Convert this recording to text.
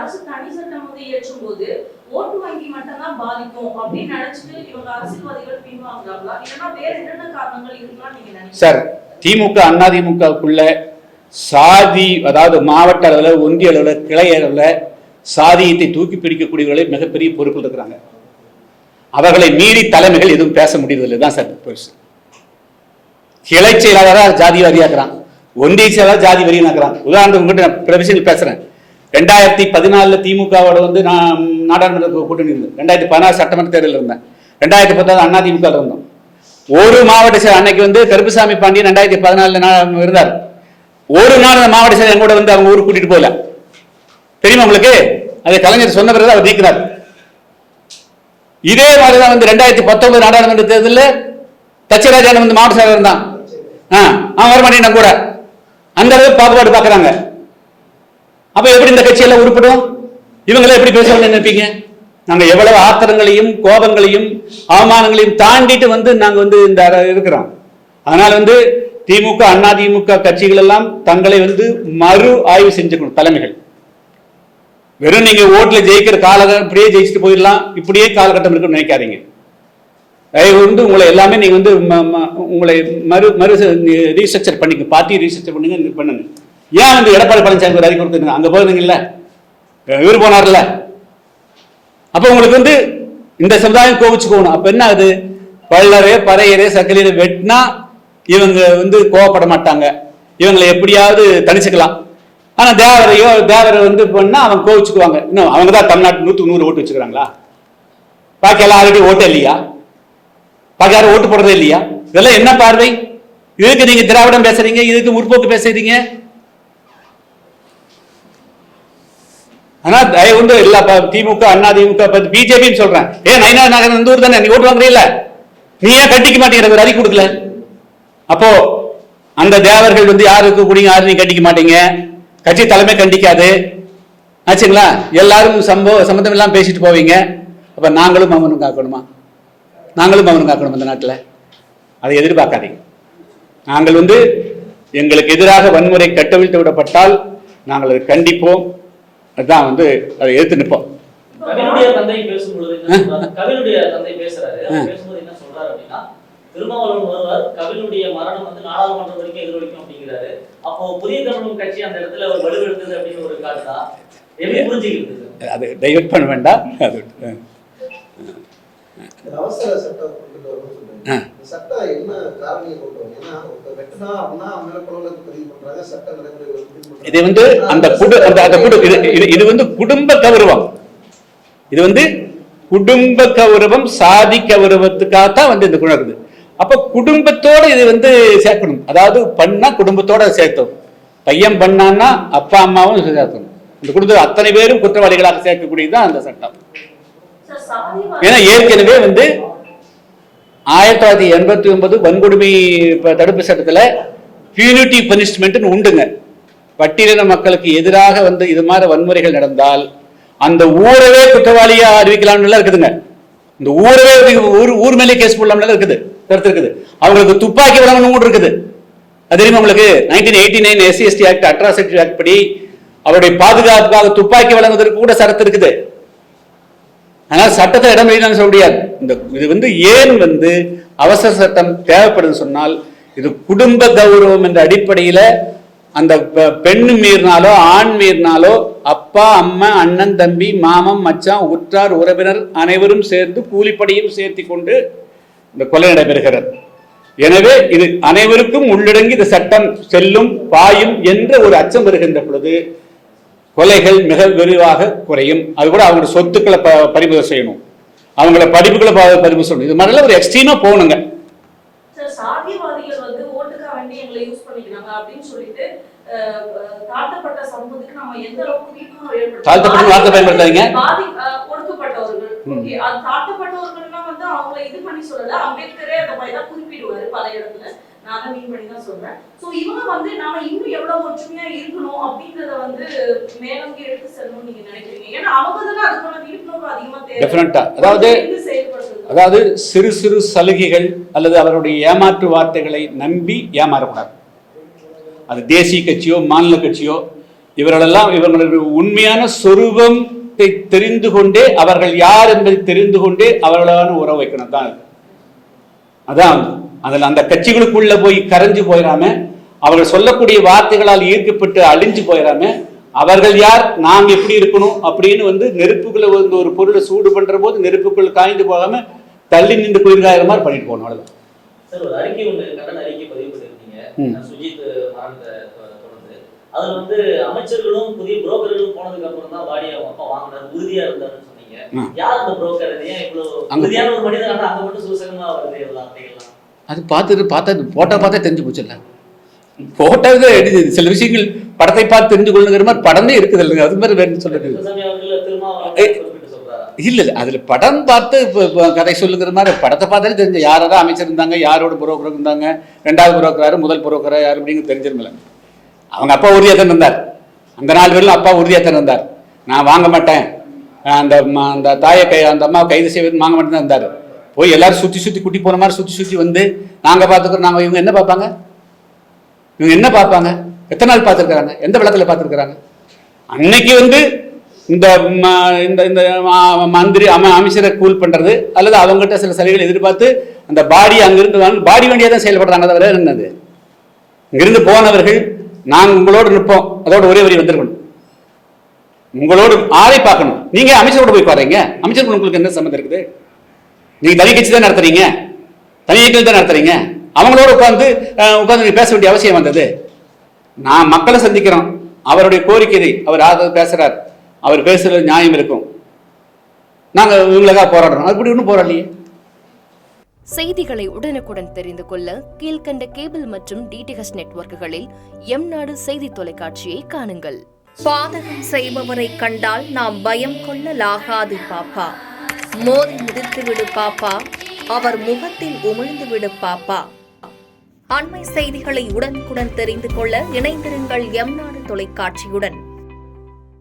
அரசு தனி சட்டம் வந்து இயற்றும் போது ஓட்டு வங்கி மட்டும் தான் பாதிக்கும் அப்படின்னு நினைச்சிட்டு இவங்க அரசியல்வாதிகள் பின்வாங்குறாங்களா, இல்லைன்னா வேற என்னென்ன காரணங்கள் இருக்கலாம் நீங்க நினைக்கிறீங்க? சார், திமுக அதிமுகக்குள்ள சாதி, அதாவது மாவட்ட அளவில், ஒன்றிய அளவில், கிளை அளவில் சாதியத்தை தூக்கி பிடிக்கக்கூடியவர்களை மிகப்பெரிய பொறுப்பில் இருக்கிறாங்க. அவர்களை மீறி தலைமைகள் எதுவும் பேச முடியறதில்லை தான் சார் பெருசு. கிளை செயலாளராக ஜாதிவாதியாக்குறான், ஒன்றிய செயலாளர் ஜாதி வரியாக்குறான். உதாரணத்துக்கு உங்ககிட்ட நான் பிற விஷயங்கள் பேசுறேன். 2014 திமுகவோட வந்து நான் நாடாளுமன்ற கூட்டணி இருந்தேன். 2016 சட்டமன்ற தேர்தலில் இருந்தேன். 2019 அதிமுக இருந்தோம். ஒரு மாவட்ட செயலர் அன்னைக்கு வந்து கருப்புசாமி பாண்டியன் 2014 இருந்தார். ஒரு நாள் அந்த மாவட்ட செயலர் எங்கூட வந்து அவங்க ஊருக்கு கூட்டிட்டு போகல. தெரியுமா உங்களுக்கு? அதை கலைஞர் சொன்ன பிறகு அவர் நீக்கிறார். இதே மாதிரிதான் வந்து 2019 நாடாளுமன்ற தேர்தலில் தச்சராஜன் வந்து மாவட்ட செயலர் இருந்தான். அவன் வரமாட்டேன் கூட அந்த அளவுக்கு பாகுபாடு பார்க்கறாங்க. அப்ப எப்படி இந்த கட்சியெல்லாம் உருப்படும்? இவங்களை எப்படி பேசணும்னு நினைப்பீங்க? நாங்க எவ்வளவு ஆத்திரங்களையும் கோபங்களையும் அவமானங்களையும் தாண்டிட்டு வந்து நாங்க வந்து இந்த இருக்கிறோம். அதனால வந்து திமுக அதிமுக கட்சிகள் எல்லாம் தங்களை வந்து மறு ஆய்வு செஞ்சுக்கணும். தலைமைகள் வெறும் நீங்க ஓட்டுல ஜெயிக்கிற காலகட்டம் இப்படியே ஜெயிச்சுட்டு போயிடலாம், இப்படியே காலகட்டம் இருக்குன்னு நினைக்காதீங்க. வந்து உங்களை எல்லாமே நீங்க வந்து உங்களை மறு ரீஸ்ட்ரக்சர் பண்ணிக்க, பார்ட்டி ரீஸ்ட்ரக்சர் பண்ணுங்க. ஏன் வந்து எடப்பாடி பழனிசாமி ஒரு அறிக்கை கொடுத்துருங்க, அங்க போயிருந்தீங்கல்ல, இவர் போனார்ல, அப்ப உங்களுக்கு வந்து இந்த சமுதாயம் கோவிச்சுக்கணும். அப்ப என்ன ஆகுது? பல்லரே பறையரே சக்கரையரை வெட்டினா இவங்க வந்து கோவப்பட மாட்டாங்க, இவங்களை எப்படியாவது தனிச்சுக்கலாம். ஆனா தேவரை வந்து பண்ணா அவங்க கோவிச்சுக்குவாங்க. இன்னும் அவங்க தான் தமிழ்நாட்டு 100 ஓட்டு வச்சுக்கிறாங்களா? பாக்கி எல்லாம் ஆல்ரெடி ஓட்டு இல்லையா? பாக்கி யாரும் ஓட்டு போடுறதே இல்லையா? இதெல்லாம் என்ன பார்வை? இதுக்கு நீங்க திராவிடம் பேசுறீங்க, இதுக்கு முற்போக்கு பேசுறீங்க. ஆனா தயவு வந்து இல்ல திமுக அதிமுக பிஜேபின்னு சொல்றேன். நயினா நகர் இந்த ஊர் தானே, நீ ஓட்டு வாங்குறீல்ல, நீ ஏன் கட்டிக்க மாட்டேங்கிற? ஒரு அறிக்கை கொடுக்கல. அப்போ அந்த தேவர்கள் வந்து யாருக்கு கூடிய யாரு நீ கட்டிக்க மாட்டீங்க, கட்சி தலைமை கண்டிக்காது ஆச்சுங்களா? எல்லாரும் சம்பந்தம் எல்லாம் பேசிட்டு போவீங்க. அப்ப நாங்களும் மௌனம் காக்கணுமா? நாங்களும் மௌனம் காக்கணும் இந்த நாட்டில்? அதை எதிர்பார்க்காதீங்க. நாங்கள் வந்து எங்களுக்கு எதிராக வன்முறை கட்டவிழ்த்து விடப்பட்டால் நாங்கள் அதை கண்டிப்போம். அதுதான் வந்து அதை எதிர்த்து நிற்போம். கவினுடைய தந்தை பேசும்போது கவினுடைய தந்தை பேசுறாரு, பேசும்போது என்ன சொல்றாரு அப்படின்னா, திருமாவளவன் வருவார், கவினுடைய மரணம் வந்து நாடாளுமன்றம் வரைக்கும் எதிரொலிக்கும் அப்படிங்கிறாரு. அப்போ புதிய தமிழகம் கட்சி அந்த இடத்துல ஒரு வலுவெடுத்தது அப்படின்னு ஒரு காரணா எப்படி புரிஞ்சுக்கிறது? அது டைவர்ட் பண்ண வேண்டாம். அது அவசர சட்டம் சட்டம் என்ன காரணியை கொண்டு வரும்? ஏன்னா வெட்டினா அப்படின்னா மேல குழந்தைக்கு பதிவு பண்றாங்க, சட்ட நடைமுறை. இது வந்து இது வந்து குடும்ப கௌரவம். இது வந்து குடும்ப கௌரவம், சாதி கௌரவத்துக்காகத்தான் வந்து இந்த குணம் இருக்குது. அப்ப குடும்பத்தோட இது வந்து சேர்க்கணும். அதாவது பண்ணா குடும்பத்தோட சேர்த்தோம். பையன் பண்ணான்னா அப்பா அம்மாவும் சேர்க்கணும். இந்த குடும்பத்தில் அத்தனை பேரும் குற்றவாளிகளாக சேர்க்கக்கூடியதுதான் அந்த சட்டம். ஏன்னா ஏற்கனவே வந்து 1989 வன்கொடுமை தடுப்பு சட்டத்துல பியூனிட்டிவ் பனிஷ்மெண்ட் உண்டுங்க. பட்டியலின மக்களுக்கு எதிராக வந்து இது மாதிரி வன்முறைகள் நடந்தால் அந்த ஊரவே குற்றவாளியா அறிவிக்கலாம்னு இருக்குதுங்க. இந்த ஊரவே ஊர் மேலே கேஸ் போடலாம் இருக்குது, கருத்து இருக்குது. அவங்களுக்கு துப்பாக்கி வழங்கணும் கூட இருக்குது. அது தெரியுமா உங்களுக்கு? 1989 SC/ST ஆக்ட், அட்ராசிட்டி ஆக்ட் படி அவருடைய பாதுகாப்புக்காக துப்பாக்கி வழங்குவதற்கு கூட சரத்து இருக்குது. அதனால சட்டத்தை இடம் வெளியில சொல்ல முடியாது. இது வந்து ஏன் வந்து அவசர சட்டம் தேவைப்படுதுன்னு சொன்னால், இது குடும்ப கௌரவம் என்ற அடிப்படையில அந்த பெண் மீறினாலோ ஆண் மீறினாலோ அப்பா அம்மா அண்ணன் தம்பி மாமன் மச்சான் உற்றார் உறவினர் அனைவரும் சேர்ந்து கூலிப்படையும் சேர்த்தி கொண்டு இந்த கொலை நடைபெறுகிறது. எனவே இது அனைவருக்கும் உள்ளடங்கி இந்த சட்டம் செல்லும் பாயும் என்ற ஒரு அச்சம் வருகின்ற பொழுது கொலைகள் மிக விரிவாக குறையும். அது கூட அவங்களோட சொத்துக்களை பறிமுதல் செய்யணும், அவங்கள படிப்புகளை பறிமுதல் செய்யணும். இது மாதிரிலாம் ஒரு எக்ஸ்ட்ரீமா போகணுங்க. சாதியவாதிகள் வந்து ஓட்டுக்காக வேண்டி எங்களை யூஸ் பண்ணிக்கிறாங்க அப்படின்னு சொல்லிட்டு தாழ்த்தப்பட்ட சமூகத்துக்கு நம்ம எந்த அளவுக்கு விழிப்புணர்வு ஏற்படுத்தணும்? தாழ்த்தப்பட்ட வார்த்தை பயன்படுத்தாதீங்க. ஒடுக்கப்பட்டவர்கள், ஓகே, அது தாழ்த்தப்பட்டவர்கள்லாம் வந்து அவங்கள இது பண்ணி சொல்லல. அம்பேத்கரே அந்த மாதிரி தான் குறிப்பிடுவாரு பல இடத்துல. நான் அதை மீன் பண்ணி தான் சொல்றேன். சோ இவங்க வந்து நாம இன்னும் எவ்வளவு ஒற்றுமையா இருக்கணும் அப்படின்றத வந்து மேலோங்கி எடுத்து செல்லணும்னு நீங்க நினைக்கிறீங்க? ஏன்னா அவங்கதான் அதுக்கான விழிப்புணர்வு அதிகமா தேவை. அதாவது சிறு சிறு சலுகைகள் அல்லது அவருடைய ஏமாற்று வார்த்தைகளை நம்பி ஏமாறக்கூடாது. அது தேசிய கட்சியோ மாநில கட்சியோ இவர்களெல்லாம் இவர்களுடைய உண்மையான சொரூபத்தை தெரிந்து கொண்டே, அவர்கள் யார் என்பதை தெரிந்து கொண்டே அவர்களான உறவு வைக்கணும் தான். அதான் அதில் அந்த கட்சிகளுக்குள்ள போய் கரைஞ்சு போயிடாம, அவர்கள் சொல்லக்கூடிய வார்த்தைகளால் ஈர்க்கப்பட்டு அழிஞ்சு போயிடாம, அவர்கள் யார், நாம் எப்படி இருக்கணும் அப்படின்னு வந்து நெருப்புக்குள்ள வந்து ஒரு பொருளை சூடு பண்ற போது நெருப்புக்குள்ள காய்ந்து போகாம தள்ளி நின்று குளிர்காயிற மாதிரி பண்ணிட்டு போகணும். அவ்வளவுதான். சார், ஒரு அறிக்கை ஒன்று கண்டன அறிக்கை பதிவு பண்ணிருக்கீங்க சுஜித் மரணத்தை தொடர்ந்து. அதுல வந்து அமைச்சர்களும் புதிய புரோக்கர்களும் போனதுக்கு அப்புறம் தான் பாடி அவங்க அப்பா வாங்கினார், உறுதியா இருந்தாருன்னு சொன்னீங்க. யார் அந்த புரோக்கர்? ஏன் இவ்வளவு உறுதியான ஒரு மனிதன் அங்க மட்டும் சூசகமா வருது எல்லா வார்த்தைகள்லாம்? அது பார்த்தா போட்டோ பார்த்தா தெரிஞ்சு போச்சுல்ல. போட்டோவே சில விஷயங்கள் படத்தை பார்த்து தெரிஞ்சு கொள்ளுங்கிற மாதிரி படமே இருக்குது இல்லைங்க. அது மாதிரி வேணும்னு சொல்லுது இல்ல அதுல படம் பார்த்து கதை சொல்லுங்கிற மாதிரி படத்தை பார்த்தாலே தெரிஞ்ச யாராவது அமைச்சர் இருந்தாங்க, யாரோட புரோக்கர் இருந்தாங்க, ரெண்டாவது புரோக்கர் யாரு, முதல் புரோக்கரா யாரு அப்படிங்கிறது தெரிஞ்சிருமில்ல. அவங்க அப்பா உறுதியாக தான் இருந்தார். அந்த 4 பேரும் அப்பா உறுதியாக தான் இருந்தார். நான் வாங்க மாட்டேன், அந்த தாயை அந்த அம்மாவை கைது செய்வது வாங்க மாட்டேன் தான் இருந்தார். போய் எல்லாரும் சுற்றி குட்டி போன மாதிரி சுற்றி வந்து நாங்கள் பார்த்துக்கிறோம். நாங்கள் இவங்க என்ன பார்ப்பாங்க? இவங்க என்ன பார்ப்பாங்க? எத்தனை நாள் பார்த்துருக்குறாங்க? எந்த விளக்கில் பார்த்துருக்குறாங்க? அன்னைக்கு வந்து இந்த மந்திரி அமைச்சரை கூல் பண்றது அல்லது அவங்ககிட்ட சில சலுகைகள் எதிர்பார்த்து அந்த பாடி அங்கிருந்து பாடி வண்டியா தான் செயல்படுறாங்க. தவிர என்னது, இங்கிருந்து போனவர்கள் நாங்கள் உங்களோடு நிற்போம், அதோட ஒரே வரி வந்திருக்கணும். உங்களோடு ஆரை பார்க்கணும். நீங்க அமைச்சரோட போய் பாருங்க. அமைச்சருக்கு உங்களுக்கு என்ன சம்மந்தம் இருக்குது? நீங்க தனி கட்சி தான் நடத்துறீங்க, தனி இயக்கம் தான் நடத்துறீங்க. அவங்களோட உட்காந்து நீங்க பேச வேண்டிய அவசியம் வந்தது. நான் மக்களை சந்திக்கிறோம், அவருடைய கோரிக்கை அவர் பேசுறார், அவர் பேசுறது நியாயம் இருக்கும். நாங்க இவங்களுக்காக போராடுறோம், அப்படி ஒன்றும் போராடலையே. செய்திகளை உடனுக்குடன் தெரிந்து கொள்ள கீழ்கண்ட கேபிள் மற்றும் டிடிஹெச் நெட்வொர்க்குகளில் எம்நாடு செய்தி தொலைக்காட்சியை காணுங்கள். பாதகம் செய்பவரை கண்டால் நாம் பயம் கொள்ளலாகாது பாப்பா. மோதி மிதித்து விடு பாப்பா, அவர் முகத்தில் உமிழ்ந்து விடு பாப்பா. அண்மை செய்திகளை உடனுக்குடன் தெரிந்து கொள்ள இணைந்திருங்கள் எம்நாடு தொலைக்காட்சியுடன்.